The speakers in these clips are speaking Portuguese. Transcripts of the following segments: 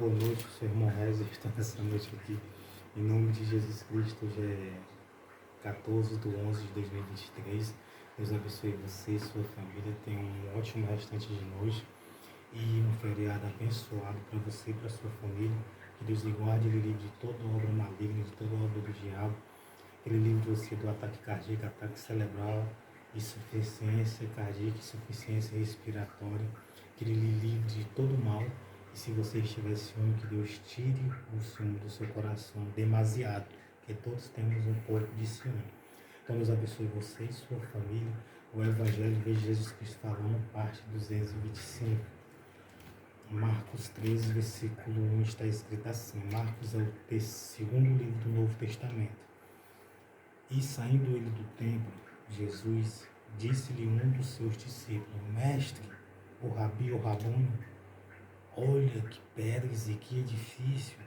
boa noite, sou o irmão Reza, estou nessa noite aqui. Em nome de Jesus Cristo, hoje é 14/11/2023. Deus abençoe você e sua família. Tenha um ótimo restante de noite e um feriado abençoado para você e para sua família. Que Deus lhe guarde, Ele livre de toda obra maligna, de toda obra do diabo. Ele livre você do ataque cardíaco, ataque cerebral, insuficiência cardíaca, insuficiência respiratória. Que Ele lhe livre de todo mal. E se você estiver ciúme, que Deus tire o ciúme do seu coração demasiado, porque todos temos um pouco de ciúme. Então Deus abençoe você e sua família. O Evangelho de Jesus Cristo falando, parte 225. Marcos 13, versículo 1 está escrito assim. Marcos é o segundo livro do Novo Testamento. E saindo ele do templo, Jesus disse-lhe um dos seus discípulos: Mestre, o Rabi, o Rabone, olha que pedras e que edifício.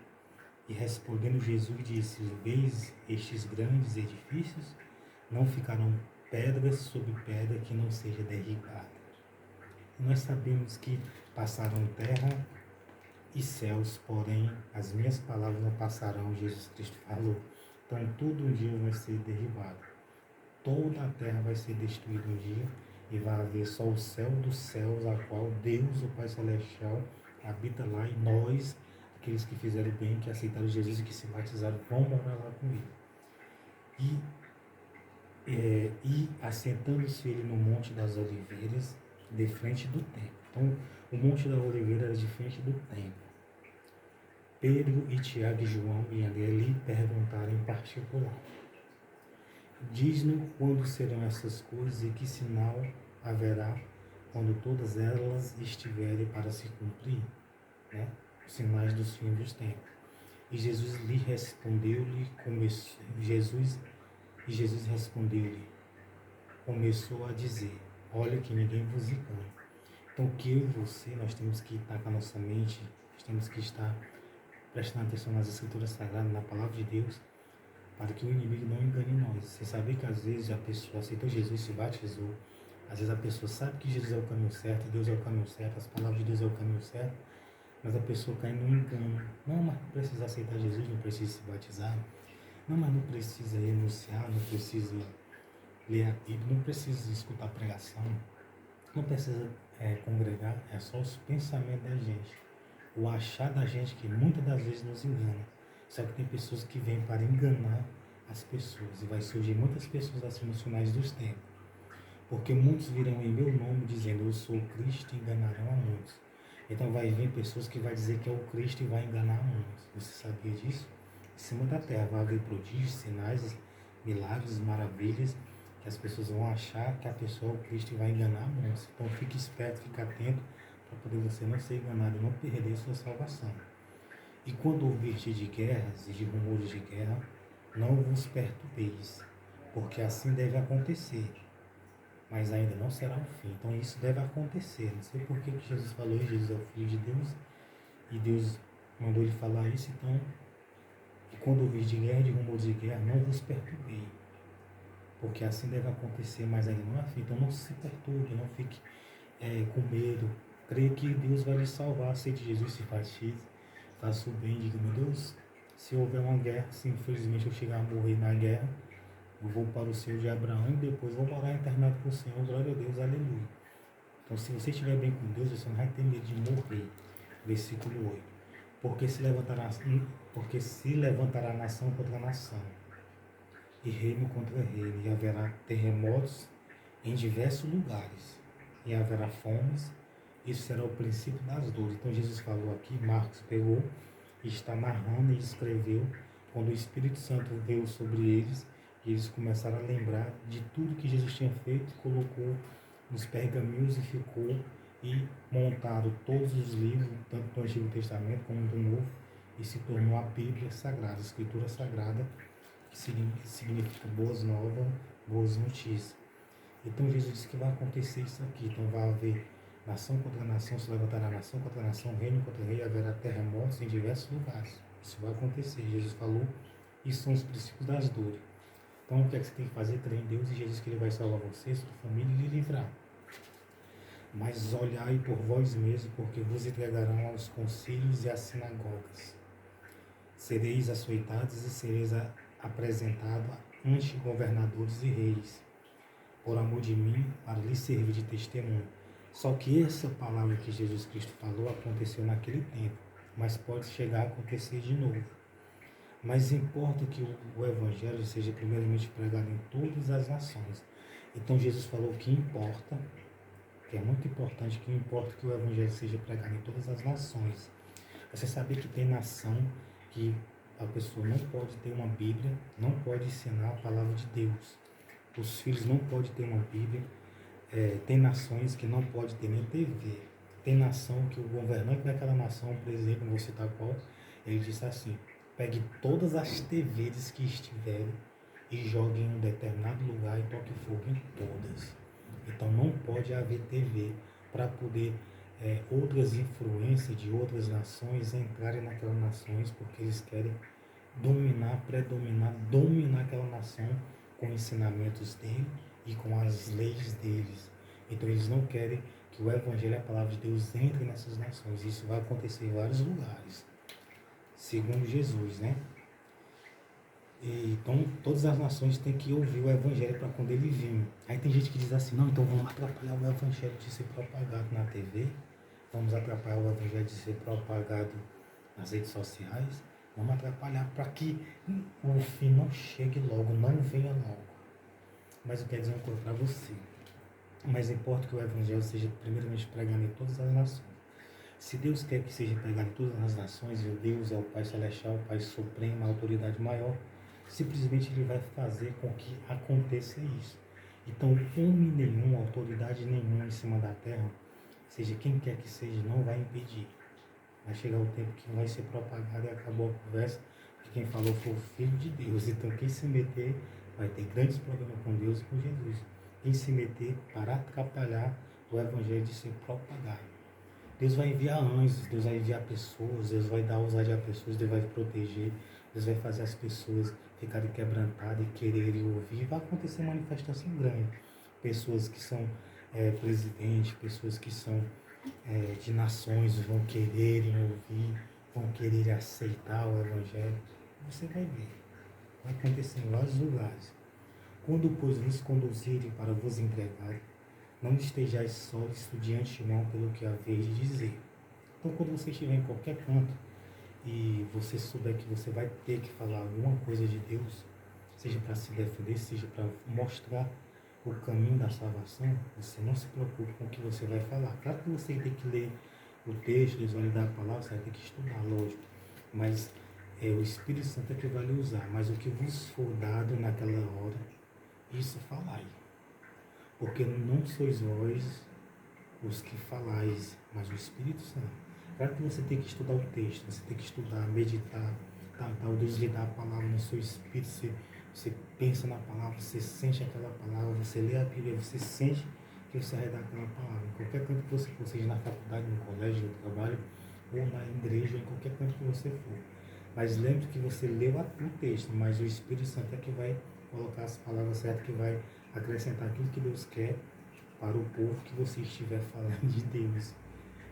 E respondendo Jesus disse: Veis estes grandes edifícios? Não ficarão pedras sobre pedra que não seja derribada. E nós sabemos que passaram terra e céus, porém as minhas palavras não passarão, Jesus Cristo falou. Então tudo um dia vai ser derribado. Toda a terra vai ser destruída um dia e vai haver só o céu dos céus, a qual Deus, o Pai Celestial, habita lá, e nós, aqueles que fizeram bem, que aceitaram Jesus e que se batizaram, vão morar lá com Ele. E assentando-se ele no Monte das Oliveiras, de frente do templo. Então, o Monte das Oliveiras era de frente do templo. Pedro e Tiago e João e André lhe perguntaram em particular: Diz-nos quando serão essas coisas e que sinal haverá quando todas elas estiverem para se cumprir, né? Os sinais dos fins dos tempos. E Jesus lhe respondeu-lhe, Jesus respondeu-lhe, começou a dizer: olha que ninguém vos engane. Então, que eu e você, nós temos que estar com a nossa mente, nós temos que estar prestando atenção nas Escrituras Sagradas, na Palavra de Deus, para que o inimigo não engane nós. Você sabe que às vezes a pessoa aceitou Jesus, se batizou, às vezes a pessoa sabe que Jesus é o caminho certo, Deus é o caminho certo, as palavras de Deus é o caminho certo, mas a pessoa cai no engano. Não, mas não precisa aceitar Jesus, não precisa se batizar. Não, mas não precisa renunciar, não precisa ler a Bíblia, não precisa escutar pregação, não precisa congregar. É só os pensamentos da gente, o achar da gente, que muitas das vezes nos engana. Só que tem pessoas que vêm para enganar as pessoas, e vai surgir muitas pessoas assim nos finais dos tempos, porque muitos virão em meu nome dizendo: eu sou Cristo, e enganarão a muitos. Então vai vir pessoas que vai dizer que é o Cristo e vai enganar a muitos. Você sabia disso? Em cima da terra vai haver prodígios, sinais, milagres, maravilhas, que as pessoas vão achar que a pessoa é o Cristo e vai enganar a muitos. Então fique esperto, fique atento, para poder você não ser enganado e não perder sua salvação. E quando ouvirdes de guerras e de rumores de guerra, não vos perturbeis, porque assim deve acontecer, mas ainda não será o fim. Então isso deve acontecer. Não sei por que Jesus falou isso. Jesus é o Filho de Deus e Deus mandou ele falar isso. Então, quando ouvir de guerra, de rumores de guerra, não vos perturbeis, porque assim deve acontecer, mas ainda não é fim. Então não se perturbe, não fique com medo. Creia que Deus vai lhe salvar. Aceite Jesus, se batize, faça o bem, diga: meu Deus, se houver uma guerra, se infelizmente eu chegar a morrer na guerra, eu vou para o Senhor de Abraão e depois vou morar internado com o Senhor. Glória a Deus, aleluia. Então, se você estiver bem com Deus, você não vai ter medo de morrer. Versículo 8. Porque se levantará nação contra nação, e reino contra reino, e haverá terremotos em diversos lugares, e haverá fomes. Isso será o princípio das dores. Então, Jesus falou aqui, Marcos pegou e está narrando e escreveu quando o Espírito Santo veio sobre eles. E eles começaram a lembrar de tudo que Jesus tinha feito, colocou nos pergaminhos e montaram todos os livros, tanto do Antigo Testamento como do Novo, e se tornou a Bíblia Sagrada, a Escritura Sagrada, que significa boas novas, boas notícias. Então Jesus disse que vai acontecer isso aqui. Então vai haver nação contra nação, se levantará nação contra nação, reino contra reino, haverá terremotos em diversos lugares. Isso vai acontecer. Jesus falou, isso são os princípios das dores. Então, o que é que você tem que fazer? Crer em Deus e Jesus, que Ele vai salvar você, sua família, e lhe livrar. Mas olhai por vós mesmos, porque vos entregarão aos concílios e às sinagogas. Sereis açoitados e sereis apresentados ante governadores e reis, por amor de mim, para lhes servir de testemunho. Só que essa palavra que Jesus Cristo falou aconteceu naquele tempo, mas pode chegar a acontecer de novo. Mas importa que o Evangelho seja primeiramente pregado em todas as nações. Então Jesus falou que importa, que é muito importante, que importa que o Evangelho seja pregado em todas as nações. Você sabe que tem nação que a pessoa não pode ter uma Bíblia, não pode ensinar a palavra de Deus. Os filhos não podem ter uma Bíblia. Tem nações que não pode ter nem TV. Tem nação que o governante daquela nação, por exemplo, não vou citar qual, ele disse assim: pegue todas as TVs que estiverem e jogue em um determinado lugar e toque fogo em todas. Então não pode haver TV para poder outras influências de outras nações entrarem naquelas nações, porque eles querem dominar, predominar, dominar aquela nação com ensinamentos dele e com as leis deles. Então eles não querem que o Evangelho, a palavra de Deus, entre nessas nações. Isso vai acontecer em vários lugares, segundo Jesus, né? Então todas as nações têm que ouvir o Evangelho para quando ele vir. Aí tem gente que diz assim: não, então vamos atrapalhar o Evangelho de ser propagado na TV, vamos atrapalhar o Evangelho de ser propagado nas redes sociais, vamos atrapalhar para que o fim não chegue logo, não venha logo. Mas eu quero dizer uma coisa para você: mas importa que o Evangelho seja primeiramente pregado em todas as nações. Se Deus quer que seja pregado em todas as nações, e Deus é o Pai Celestial, o Pai Supremo, a autoridade maior, simplesmente Ele vai fazer com que aconteça isso. Então, homem nenhum, autoridade nenhuma em cima da terra, seja quem quer que seja, não vai impedir. Vai chegar o tempo que vai ser propagado e acabou a conversa, que quem falou foi o Filho de Deus. Então, quem se meter vai ter grandes problemas com Deus e com Jesus. Quem se meter para atrapalhar o Evangelho de ser propagado. Deus vai enviar anjos, Deus vai enviar pessoas, Deus vai dar ousadia a pessoas, Deus vai proteger, Deus vai fazer as pessoas ficarem quebrantadas e quererem ouvir. Vai acontecer manifestação grande. Pessoas que são presidentes, pessoas que são de nações vão quererem ouvir, vão querer aceitar o Evangelho. Você vai ver. Vai acontecer em vários lugares. Quando, pois, vos conduzirem para vos entregar, não estejais sólidos de antemão pelo que haveis de dizer. Então, quando você estiver em qualquer canto e você souber que você vai ter que falar alguma coisa de Deus, seja para se defender, seja para mostrar o caminho da salvação, você não se preocupe com o que você vai falar. Claro que você tem que ler o texto, Deus vai lhe dar a palavra, você vai ter que estudar, lógico. Mas o Espírito Santo é que vai lhe usar. Mas o que vos for dado naquela hora, isso falai. Porque não sois vós os que falais, mas o Espírito Santo. Claro que você tem que estudar o texto, você tem que estudar, meditar, tal, Deus lhe dá a palavra no seu espírito, você pensa na palavra, você sente aquela palavra, você lê a Bíblia, você sente que você vai dar aquela palavra. Em qualquer canto que você for, seja na faculdade, no colégio, no trabalho, ou na igreja, em qualquer canto que você for. Mas lembre que você leu o texto, mas o Espírito Santo é que vai colocar as palavras certas, que vai acrescentar aquilo que Deus quer para o povo que você estiver falando de Deus.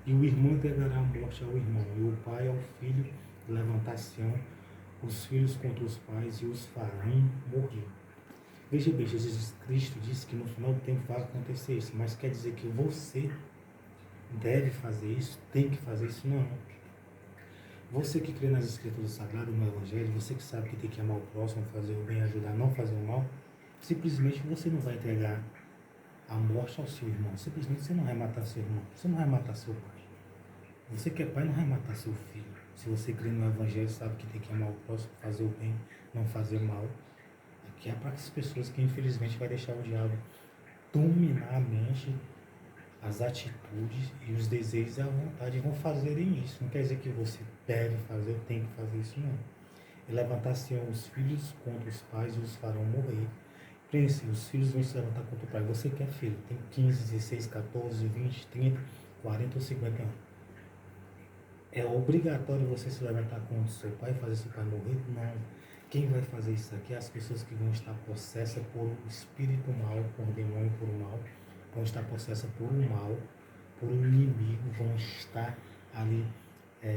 E o irmão entregará a morte ao irmão, e o pai ao filho, levantar-se-ão os filhos contra os pais e os farão morrer. Veja bem, Jesus Cristo disse que no final do tempo vai acontecer isso, mas quer dizer que você deve fazer isso, tem que fazer isso? Não. Você que crê nas Escrituras Sagradas, no Evangelho, você que sabe que tem que amar o próximo, fazer o bem, ajudar, não fazer o mal, simplesmente você não vai entregar a morte ao seu irmão. Simplesmente você não vai matar seu irmão, você não vai matar seu pai. Você que é pai não vai matar seu filho. Se você crê no Evangelho, sabe que tem que amar o próximo, fazer o bem, não fazer o mal. Aqui é para as pessoas que infelizmente vai deixar o diabo dominar a mente, as atitudes e os desejos e a vontade vão fazerem isso. Não quer dizer que você deve fazer, tem que fazer isso, não. E levantar-se-ão os filhos contra os pais e os farão morrer. Pense, os filhos vão se levantar contra o pai. Você que é filho, tem 15, 16, 14, 20, 30, 40 ou 50 anos. É obrigatório você se levantar contra o seu pai e fazer seu pai morrer? Não. Quem vai fazer isso aqui é as pessoas que vão estar possessas por um espírito mal, por um demônio, por um mal, vão estar possessas por um mal, por um inimigo, vão estar ali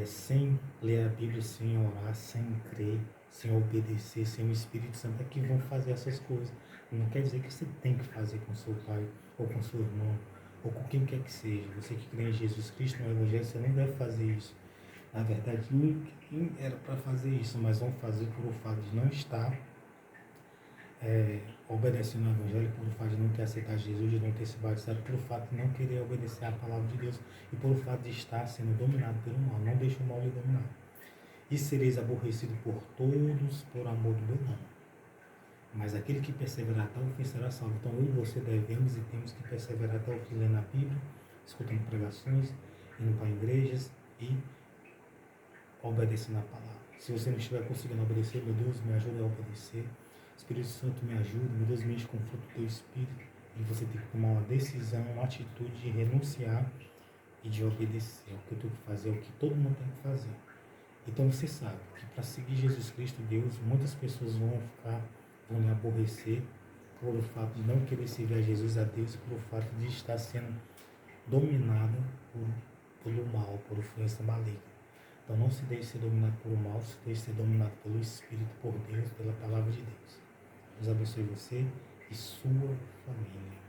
sem ler a Bíblia, sem orar, sem crer, sem obedecer, sem o Espírito Santo, é que vão fazer essas coisas. Não quer dizer que você tem que fazer com seu pai, ou com seu irmão, ou com quem quer que seja. Você que crê em Jesus Cristo, no Evangelho, você não deve fazer isso. Na verdade, ninguém era para fazer isso, mas vão fazer por o fato de não estar obedecendo ao Evangelho, por o fato de não ter aceitado Jesus, de não ter se batizado, por o fato de não querer obedecer à palavra de Deus e por o fato de estar sendo dominado pelo mal. Não deixe o mal lhe dominar. E sereis aborrecido por todos por amor do meu nome. Mas aquele que perseverar até o fim será salvo. Então eu e você devemos e temos que perseverar até o fim, lendo a Bíblia, escutando pregações, indo para igrejas e obedecendo a palavra. Se você não estiver conseguindo obedecer, meu Deus, me ajude a obedecer. Espírito Santo, me ajuda, meu Deus, me enche com o fruto do teu Espírito. E você tem que tomar uma decisão, uma atitude de renunciar e de obedecer. É o que eu tenho que fazer, é o que todo mundo tem que fazer. Então você sabe que para seguir Jesus Cristo, Deus, muitas pessoas vão lhe aborrecer por o fato de não querer servir a Jesus, a Deus, por o fato de estar sendo dominada pelo mal, por influência maligna. Então não se deixe ser dominado pelo mal, se deixe ser dominado pelo Espírito, por Deus, pela palavra de Deus. Deus abençoe você e sua família.